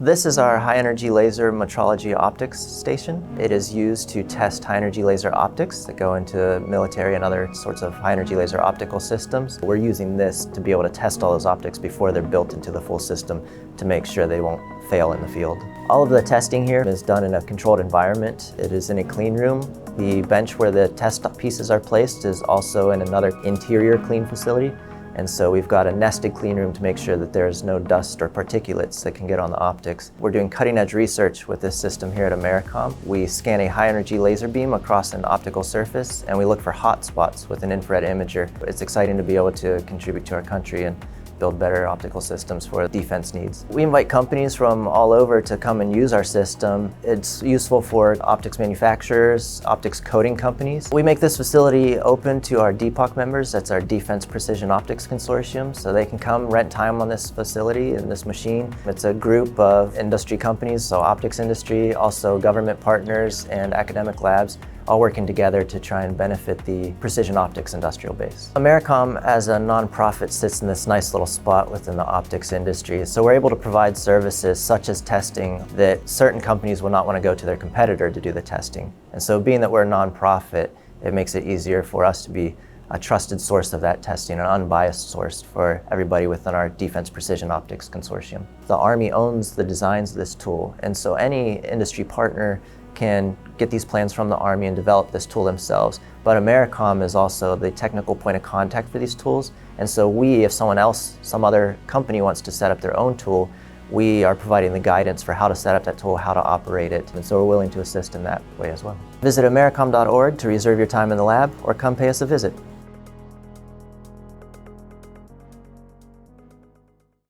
This is our high-energy laser metrology optics station. It is used to test high-energy laser optics that go into military and other sorts of high-energy laser optical systems. We're using this to be able to test all those optics before they're built into the full system to make sure they won't fail in the field. All of the testing here is done in a controlled environment. It is in a clean room. The bench where the test pieces are placed is also in another interior clean facility. And so we've got a nested clean room to make sure that there's no dust or particulates that can get on the optics. We're doing cutting-edge research with this system here at AmeriCOM. We scan a high-energy laser beam across an optical surface, and we look for hot spots with an infrared imager. It's exciting to be able to contribute to our country and build better optical systems for defense needs. We invite companies from all over to come and use our system. It's useful for optics manufacturers, optics coating companies. We make this facility open to our DPOC members. That's our Defense Precision Optics Consortium. So they can come rent time on this facility and this machine. It's a group of industry companies, so optics industry, also government partners and academic labs, all working together to try and benefit the precision optics industrial base. AmeriCOM as a nonprofit sits in this nice little spot within the optics industry. So we're able to provide services such as testing that certain companies will not want to go to their competitor to do the testing. And so being that we're a nonprofit, it makes it easier for us to be a trusted source of that testing, an unbiased source for everybody within our Defense Precision Optics Consortium. The Army owns the designs of this tool, and so any industry partner can get these plans from the Army and develop this tool themselves. But AmeriCOM is also the technical point of contact for these tools. And so if someone else, some other company wants to set up their own tool, we are providing the guidance for how to set up that tool, how to operate it. And so we're willing to assist in that way as well. Visit AmeriCOM.org to reserve your time in the lab or come pay us a visit.